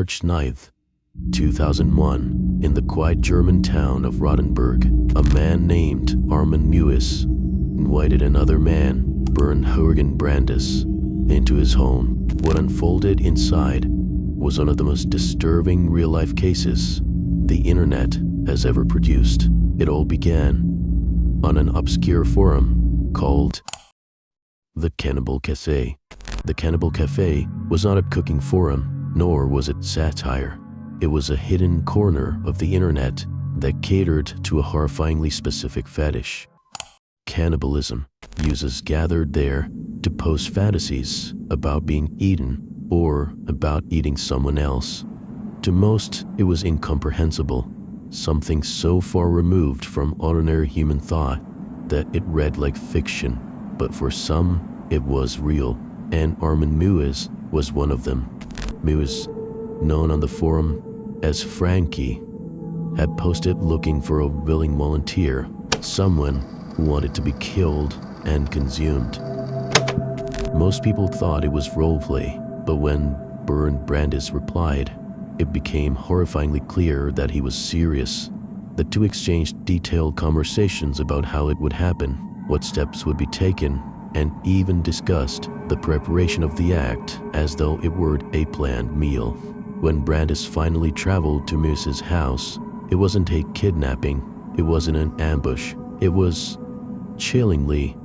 March 9th, 2001, in the quiet German town of Rottenburg, a man named Armin Mewis invited another man, Bernd Jürgen Brandes, into his home. What unfolded inside was one of the most disturbing real-life cases the internet has ever produced. It all began on an obscure forum called the Cannibal Cafe. The Cannibal Cafe was not a cooking forum, nor was it satire. It was a hidden corner of the internet that catered to a horrifyingly specific fetish: cannibalism. Users gathered there to post fantasies about being eaten or about eating someone else. To most, it was incomprehensible, something so far removed from ordinary human thought that it read like fiction. But for some, it was real, and Armin Mewis was one of them. Mewis, known on the forum as Frankie, had posted looking for a willing volunteer, someone who wanted to be killed and consumed. Most people thought it was roleplay, but when Bernd Brandes replied, it became horrifyingly clear that he was serious. The two exchanged detailed conversations about how it would happen, what steps would be taken, and even discussed the preparation of the act as though it were a planned meal. When Brandes finally traveled to Mewis's house, it wasn't a kidnapping, it wasn't an ambush, it was chillingly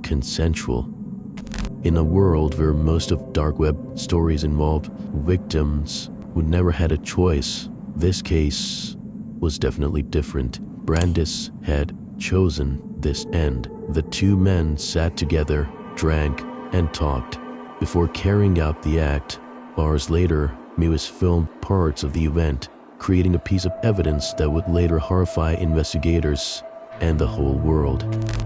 consensual. In a world where most of dark web stories involved victims who never had a choice, this case was definitely different. Brandes had chosen this end. The two men sat together, drank, and talked before carrying out the act. Hours later, Mewis filmed parts of the event, creating a piece of evidence that would later horrify investigators and the whole world.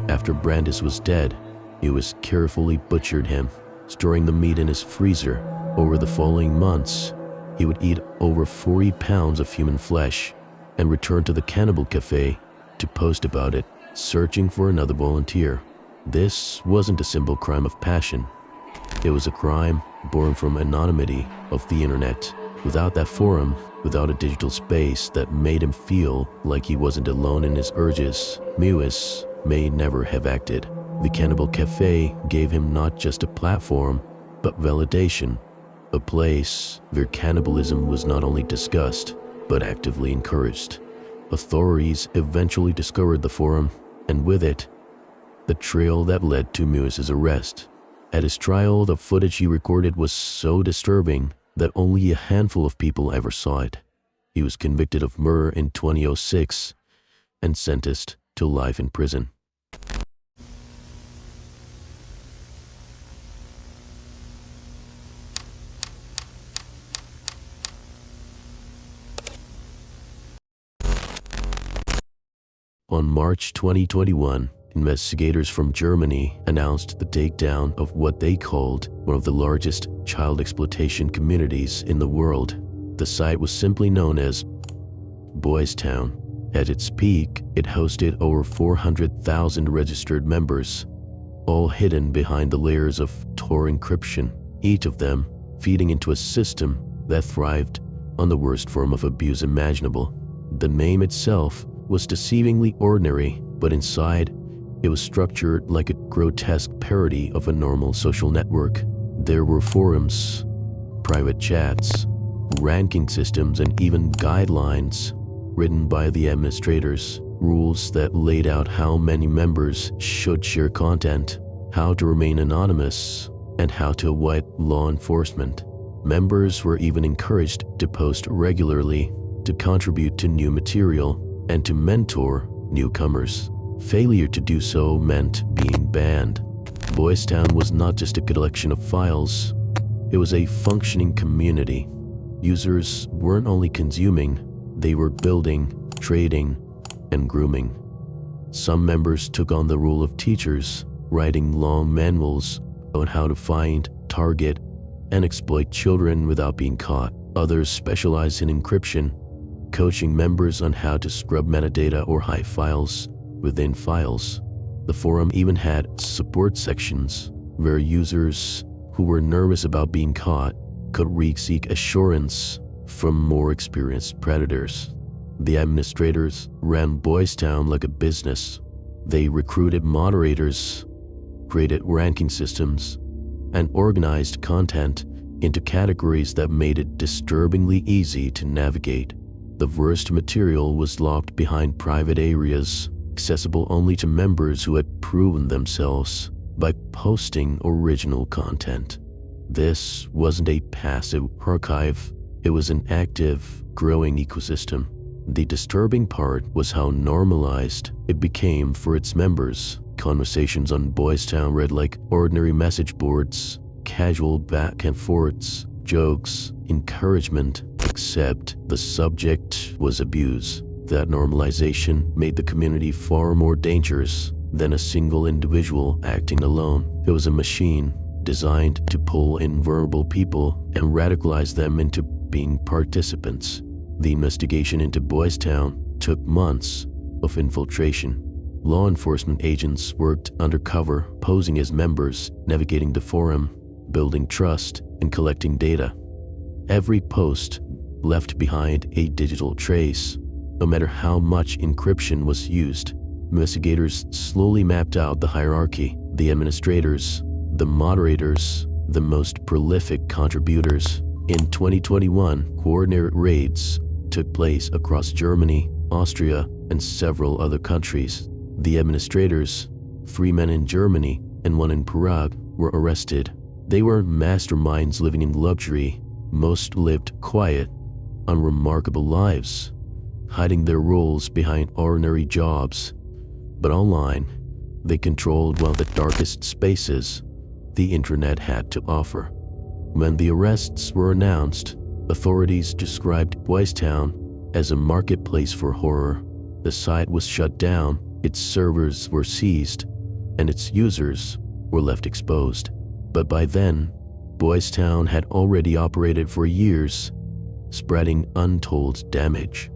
After Brandes was dead, Mewis carefully butchered him, storing the meat in his freezer. Over the following months, he would eat over 40 pounds of human flesh and return to the Cannibal Cafe to post about it, searching for another volunteer. This wasn't a simple crime of passion. It was a crime born from anonymity of the internet. Without that forum, without a digital space that made him feel like he wasn't alone in his urges, Mewis may never have acted. The Cannibal Cafe gave him not just a platform, but validation, a place where cannibalism was not only discussed, but actively encouraged. Authorities eventually discovered the forum, and with it, the trail that led to Mewis's arrest. At his trial, the footage he recorded was so disturbing that only a handful of people ever saw it. He was convicted of murder in 2006 and sentenced to life in prison. On March 2021, investigators from Germany announced the takedown of what they called one of the largest child exploitation communities in the world. The site was simply known as Boystown. At its peak, it hosted over 400,000 registered members, all hidden behind the layers of Tor encryption, each of them feeding into a system that thrived on the worst form of abuse imaginable. The name itself was deceivingly ordinary, but inside, it was structured like a grotesque parody of a normal social network. There were forums, private chats, ranking systems, and even guidelines written by the administrators, rules that laid out how many members should share content, how to remain anonymous, and how to avoid law enforcement. Members were even encouraged to post regularly, to contribute to new material, and to mentor newcomers. Failure to do so meant being banned. Boystown was not just a collection of files, it was a functioning community. Users weren't only consuming, they were building, trading, and grooming. Some members took on the role of teachers, writing long manuals on how to find, target, and exploit children without being caught. Others specialized in encryption, coaching members on how to scrub metadata or hide files within files. The forum even had support sections where users who were nervous about being caught could seek assurance from more experienced predators. The administrators ran Boystown like a business. They recruited moderators, created ranking systems, and organized content into categories that made it disturbingly easy to navigate. The worst material was locked behind private areas, accessible only to members who had proven themselves by posting original content. This wasn't a passive archive, it was an active, growing ecosystem. The disturbing part was how normalized it became for its members. Conversations on Boystown read like ordinary message boards, casual back and forths, jokes, encouragement, except the subject was abuse. That normalization made the community far more dangerous than a single individual acting alone. It was a machine designed to pull in vulnerable people and radicalize them into being participants. The investigation into Boystown took months of infiltration. Law enforcement agents worked undercover, posing as members, navigating the forum, building trust, and collecting data. Every post left behind a digital trace. No matter how much encryption was used, investigators slowly mapped out the hierarchy, the administrators, the moderators, the most prolific contributors. In 2021, coordinated raids took place across Germany, Austria, and several other countries. The administrators, 3 men in Germany and 1 in Prague, were arrested. They were masterminds living in luxury. Most lived quiet, unremarkable lives, hiding their roles behind ordinary jobs. But online, they controlled one of the darkest spaces the internet had to offer. When the arrests were announced, authorities described Boystown as a marketplace for horror. The site was shut down, its servers were seized, and its users were left exposed. But by then, Boystown had already operated for years, spreading untold damage.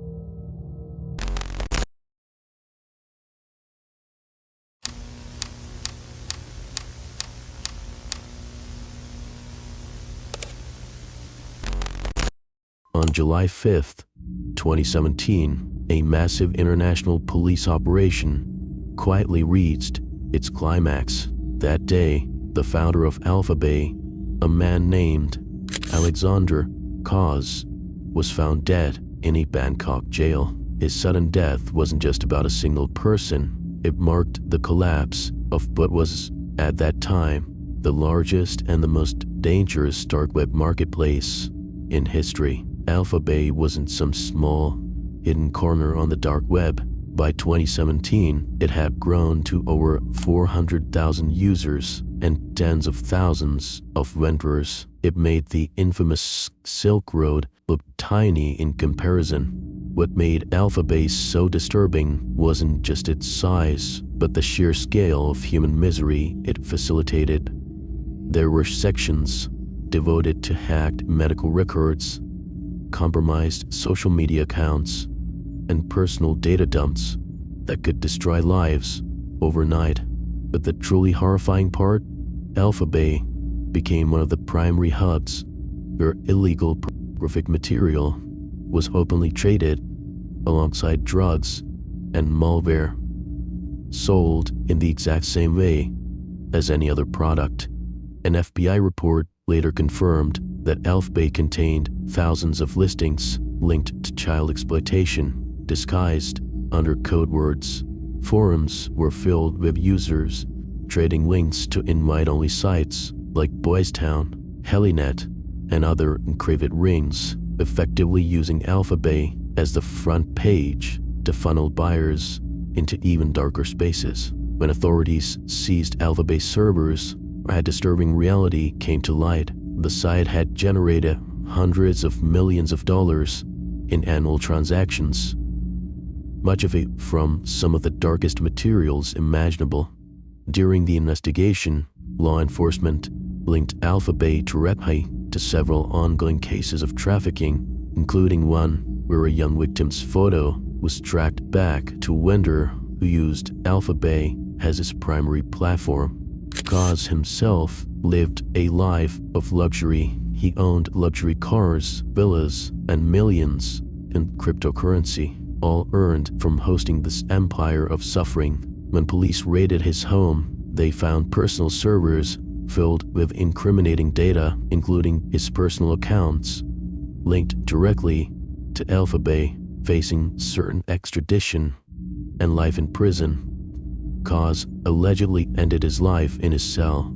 On July 5th, 2017, a massive international police operation quietly reached its climax. That day, the founder of AlphaBay, a man named Alexander Cause, was found dead in a Bangkok jail. His sudden death wasn't just about a single person. It marked the collapse of what was, at that time, the largest and the most dangerous dark web marketplace in history. AlphaBay wasn't some small, hidden corner on the dark web. By 2017, it had grown to over 400,000 users and tens of thousands of vendors. It made the infamous Silk Road look tiny in comparison. What made AlphaBay so disturbing wasn't just its size, but the sheer scale of human misery it facilitated. There were sections devoted to hacked medical records, compromised social media accounts, and personal data dumps that could destroy lives overnight. But the truly horrifying part, AlphaBay became one of the primary hubs where illegal pornographic material was openly traded alongside drugs and malware, sold in the exact same way as any other product. An FBI report later confirmed that AlphaBay contained thousands of listings linked to child exploitation, disguised under code words. Forums were filled with users trading links to invite-only sites like Boystown, Helinet, and other encrypted rings, effectively using AlphaBay as the front page to funnel buyers into even darker spaces. When authorities seized AlphaBay servers, a disturbing reality came to light. The site had generated hundreds of millions of dollars in annual transactions, much of it from some of the darkest materials imaginable. During the investigation, law enforcement linked AlphaBay directly to several ongoing cases of trafficking, including one where a young victim's photo was tracked back to a vendor who used AlphaBay as his primary platform. Cause himself lived a life of luxury. He owned luxury cars, villas, and millions in cryptocurrency, all earned from hosting this empire of suffering. When police raided his home, they found personal servers filled with incriminating data, including his personal accounts, linked directly to AlphaBay, facing certain extradition and life in prison. Cause allegedly ended his life in his cell.